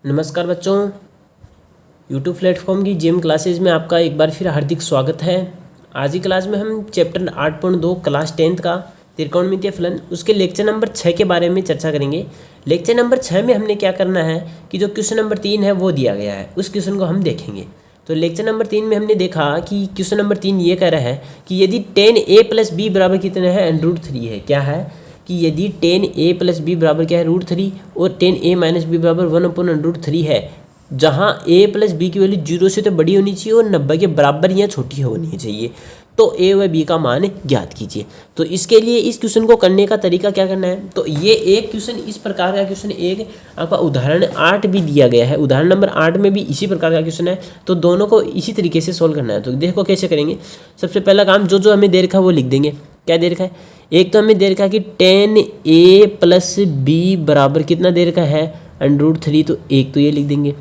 नमस्कार बच्चों, YouTube platform की जिम क्लासेज में आपका एक बार फिर हार्दिक स्वागत है। आज की क्लास में हम चैप्टर 8.2 क्लास 10th का त्रिकोणमितीय फलन उसके लेक्चर नंबर 6 के बारे में चर्चा करेंगे। लेक्चर नंबर 6 में हमने क्या करना है कि जो क्वेश्चन नंबर 3 है वो दिया गया है, उस क्वेश्चन को हम देखेंगे। तो लेक्चर नंबर 3 में हमने देखा कि क्वेश्चन नंबर 3 ये कह रहा है कि यदि 10a + b बराबर कितना है, √3 है। क्या है कि यदि 10a + b बराबर क्या है, √3 और 10a - b बराबर 1/√3 है, जहाँ a + b की वैल्यू 0 से तो बड़ी होनी चाहिए और 90 के बराबर या छोटी होनी चाहिए। तो a व b का मान ज्ञात कीजिए। तो इसके लिए इस क्वेश्चन को करने का तरीका क्या करना है, तो ये एक क्वेश्चन इस प्रकार का क्वेश्चन एक आपका उदाहरण 8 भी दिया गया है। उदाहरण नंबर 8 में भी इसी प्रकार का क्वेश्चन है, तो दोनों को इसी तरीके से सोल्व करना है। तो देखो कैसे करेंगे। सबसे पहला काम जो हमें दे रखा है वो लिख देंगे। क्या दे रखा है, एक तो हमें दे रखा है कि 10a + b बराबर कितना दे रखा है, √3। तो एक तो ये लिख देंगे,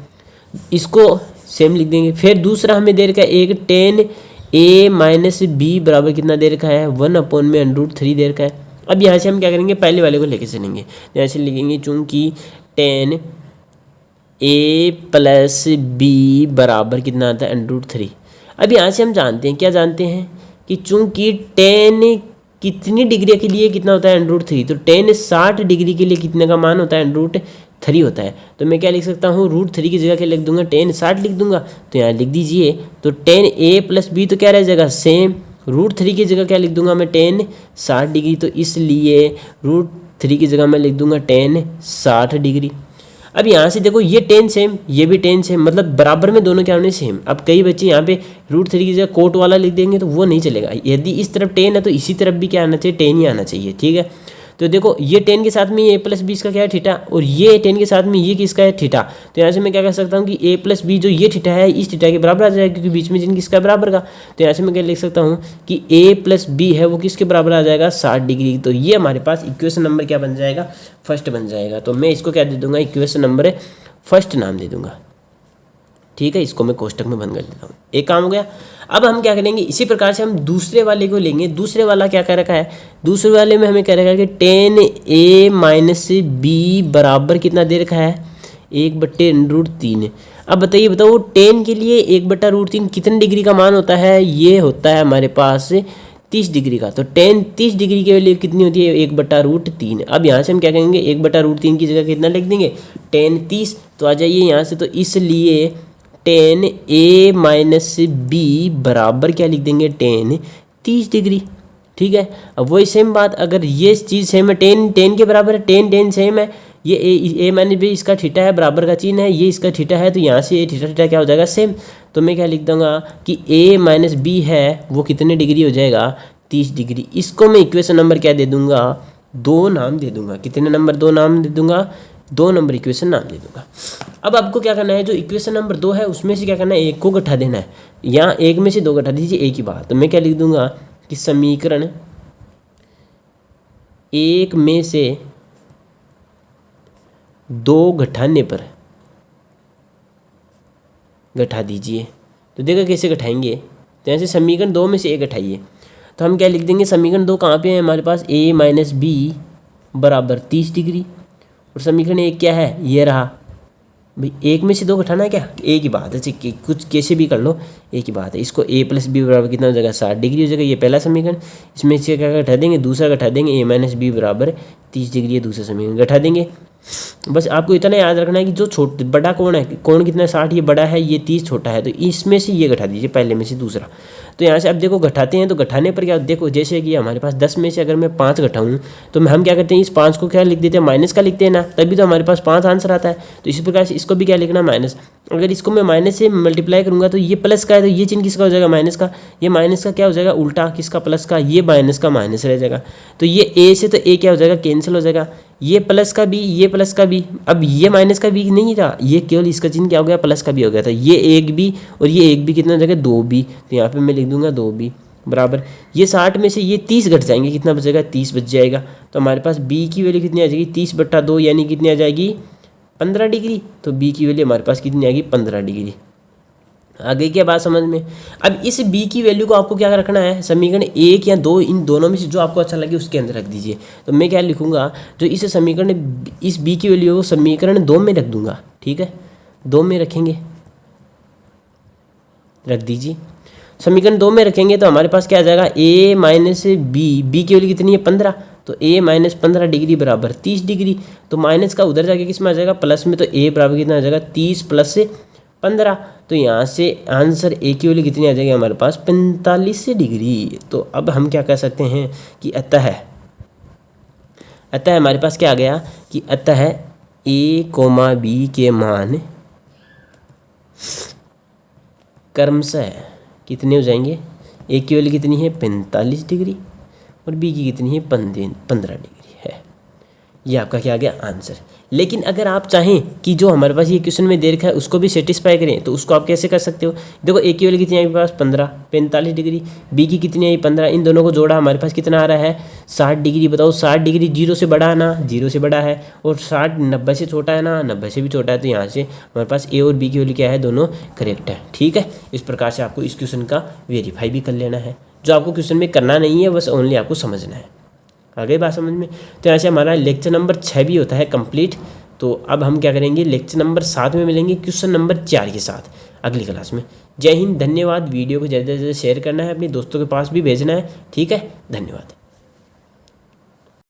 इसको सेम लिख देंगे। फिर दूसरा हमें दे रखा है एक 10a - b बराबर कितना दे रखा है, 1/√3 दे रखा है। अब यहाँ से हम क्या करेंगे, पहले वाले को लेके चलेंगे। यहाँ से लिखेंगे चूँकि 10a + b बराबर कितना आता है, √3। अब यहाँ से हम जानते हैं, क्या जानते हैं कि चूँकि 10 कितनी डिग्री के लिए कितना होता है, √3। तो 10 60 डिग्री के लिए कितने का मान होता है, √3 होता है। तो मैं क्या लिख सकता हूँ, √3 की जगह क्या लिख दूंगा, 10 60 लिख दूंगा। तो यहाँ लिख दीजिए। तो 10a + b तो क्या रह जाएगा, सेम। √3 की जगह क्या लिख दूंगा मैं, 10 60 डिग्री। तो इसलिए √3 की जगह मैं लिख दूंगा 10 60 डिग्री। अब यहाँ से देखो, ये 10 सेम, ये भी 10 सेम, मतलब बराबर में दोनों क्या होने, सेम। अब कई बच्चे यहाँ पे √3 की जगह कोट वाला लिख देंगे तो वो नहीं चलेगा। यदि इस तरफ 10 है तो इसी तरफ भी क्या आना चाहिए, 10 ही आना चाहिए। ठीक है, तो देखो ये 10 के साथ में ये a + b इसका क्या है, थीटा, और ये 10 के साथ में ये किसका है, थीटा। तो यहाँ से मैं क्या कर सकता हूँ कि a + b जो ये थीटा है इस थीटा के बराबर आ जाएगा, क्योंकि बीच में जिन किसका बराबर का। तो यहाँ से मैं क्या लिख सकता हूँ कि a + b है वो किसके बराबर आ जाएगा, 60 डिग्री। तो ये हमारे पास इक्वेशन नंबर क्या बन जाएगा, फर्स्ट बन जाएगा। तो मैं इसको क्या दे दूंगा, इक्वेशन नंबर फर्स्ट नाम दे दूंगा। ठीक है, इसको मैं कोष्टक में बंद कर देता हूँ। एक काम हो गया। अब हम क्या करेंगे, इसी प्रकार से हम दूसरे वाले को लेंगे। दूसरे वाला क्या कह रखा है, दूसरे वाले में हमें कह रखा है कि 10a - b बराबर कितना दे रखा है, 1/√3। अब बताओ 10 के लिए 1/√3 कितने डिग्री का मान होता है, ये होता है हमारे पास 30 डिग्री का। तो 10 30 डिग्री के लिए कितनी होती है, 1/√3। अब यहाँ से हम क्या करेंगे, 1/√3 की जगह कितना लिख देंगे, 10 30। तो आ जाइए यहाँ से, तो इसलिए 10a - b बराबर क्या लिख देंगे, 10 30 डिग्री। ठीक है, अब वही सेम बात, अगर ये चीज़ सेम है, 10 के बराबर है, 10 सेम है, ये a - b इसका थीटा है, बराबर का चिन्ह है, ये इसका थीटा है, तो यहाँ से ये थीटा क्या हो जाएगा, सेम। तो मैं क्या लिख दूंगा कि a - b है वो कितने डिग्री हो जाएगा, 30 डिग्री। इसको मैं इक्वेशन नंबर क्या दे दूंगा, 2 नाम दे दूंगा। कितने नंबर, 2 नाम दे दूंगा, 2 नंबर इक्वेशन नाम दे दूंगा। अब आपको क्या करना है, जो इक्वेशन नंबर 2 है उसमें से क्या करना है, एक को गठा देना है। यहाँ एक में से 2 गठा दीजिए, एक ही बात। तो मैं क्या लिख दूंगा कि समीकरण 1 में से 2 घटाने पर गठा दीजिए। तो देखो कैसे घटाएंगे, तो यहाँ से समीकरण 2 में से 1 घटाइए। तो हम क्या लिख देंगे, समीकरण 2 कहाँ पे है हमारे पास, a - b बराबर 30 डिग्री, और समीकरण 1 क्या है, ये रहा। भाई 1 में से 2 घटाना है क्या, एक ही बात है, कुछ कैसे भी कर लो, एक ही बात है। इसको a + b बराबर कितना हो जाएगा, 60 डिग्री हो जाएगा, ये पहला समीकरण। इसमें से क्या घटा देंगे, दूसरा घटा देंगे, a - b बराबर 30 डिग्री, ये दूसरा समीकरण घटा देंगे। बस आपको इतना याद रखना है कि जो छोटे बड़ा कौन है, कौन कितना 60 ये बड़ा है, ये 30 छोटा है, तो इसमें से ये घटा दीजिए, पहले में से दूसरा। तो यहाँ से अब देखो घटाते हैं, तो घटाने पर क्या देखो, जैसे कि हमारे पास 10 में से अगर मैं 5 घटाऊँ तो हम क्या करते हैं, इस 5 को क्या लिख देते हैं, माइनस का लिखते हैं ना, तभी तो हमारे पास 5 आंसर आता है। तो इसी प्रकार से इसको भी क्या लिखना, माइनस। अगर इसको मैं माइनस से मल्टीप्लाई करूँगा तो ये प्लस का है, तो ये चिन्ह किसका हो जाएगा, माइनस का। ये माइनस का क्या हो जाएगा, उल्टा किसका, प्लस का। ये माइनस का माइनस रह जाएगा। तो ये a से तो a क्या हो जाएगा, कैंसिल हो जाएगा। ये प्लस का भी, ये प्लस का भी, अब ये माइनस का भी नहीं था, ये केवल इसका चिन्ह क्या हो गया, प्लस का भी हो गया था। ये एक भी और ये एक भी कितना हो जाएगा, 2 भी। तो यहाँ पे मैं लिख दूंगा 2 भी बराबर, ये 60 में से ये 30 घट जाएंगे, कितना बचेगा, 30 बच जाएगा। तो हमारे पास b की वैल्यू कितनी आ जाएगी, 30/2 यानी कितनी आ जाएगी, 15 डिग्री। तो b की वैल्यू हमारे पास कितनी आएगी, 15 डिग्री। आगे क्या बात समझ में। अब इस b की वैल्यू को आपको क्या रखना है, समीकरण 1 या 2 इन दोनों में से जो आपको अच्छा लगे उसके अंदर रख दीजिए। तो मैं क्या लिखूंगा, जो इस समीकरण, इस b की वैल्यू को समीकरण 2 में रख दूंगा। ठीक है, 2 में रखेंगे, रख दीजिए। समीकरण 2 में रखेंगे तो हमारे पास क्या आ जाएगा, a माइनस बी की वैल्यू कितनी है 15, तो a माइनस 15 डिग्री बराबर 30 डिग्री। तो माइनस का उधर जाके किस में आ जाएगा, प्लस में, तो a बराबर कितना आ जाएगा 30 प्लस 15। तो यहाँ से आंसर a की वैल्यू कितनी आ जाएगी हमारे पास 45 डिग्री। तो अब हम क्या कह सकते हैं कि अतः हमारे पास क्या आ गया कि अतः a, b के मान क्रमशः कितने हो जाएंगे, ए की वैल्यू कितनी है 45 डिग्री और बी की कितनी है 15 डिग्री है। ये आपका क्या आ गया आंसर। लेकिन अगर आप चाहें कि जो हमारे पास ये क्वेश्चन में दे रखा है उसको भी सेटिस्फाई करें तो उसको आप कैसे कर सकते हो, देखो ए की वैल्यू कितनी आई पास 45 डिग्री, बी की कितनी आई 15, इन दोनों को जोड़ा हमारे पास कितना आ रहा है 60 डिग्री। बताओ 60 डिग्री 0 से बड़ा है ना, 0 से बड़ा है, और 60 90 से छोटा है ना, 90 से भी छोटा है। तो यहाँ से हमारे पास ए और बी की वैल्यू क्या है, दोनों करेक्ट है। ठीक है, इस प्रकार से आपको इस क्वेश्चन का वेरीफाई भी कर लेना है। जो आपको क्वेश्चन में करना नहीं है बस ओनली आपको समझना है। आ गई बात समझ में। तो ऐसे हमारा लेक्चर नंबर 6 भी होता है कंप्लीट। तो अब हम क्या करेंगे, लेक्चर नंबर 7 में मिलेंगे क्वेश्चन नंबर 4 के साथ अगली क्लास में। जय हिंद, धन्यवाद। वीडियो को ज़्यादा से ज़्यादा शेयर करना है, अपने दोस्तों के पास भी भेजना है। ठीक है, धन्यवाद।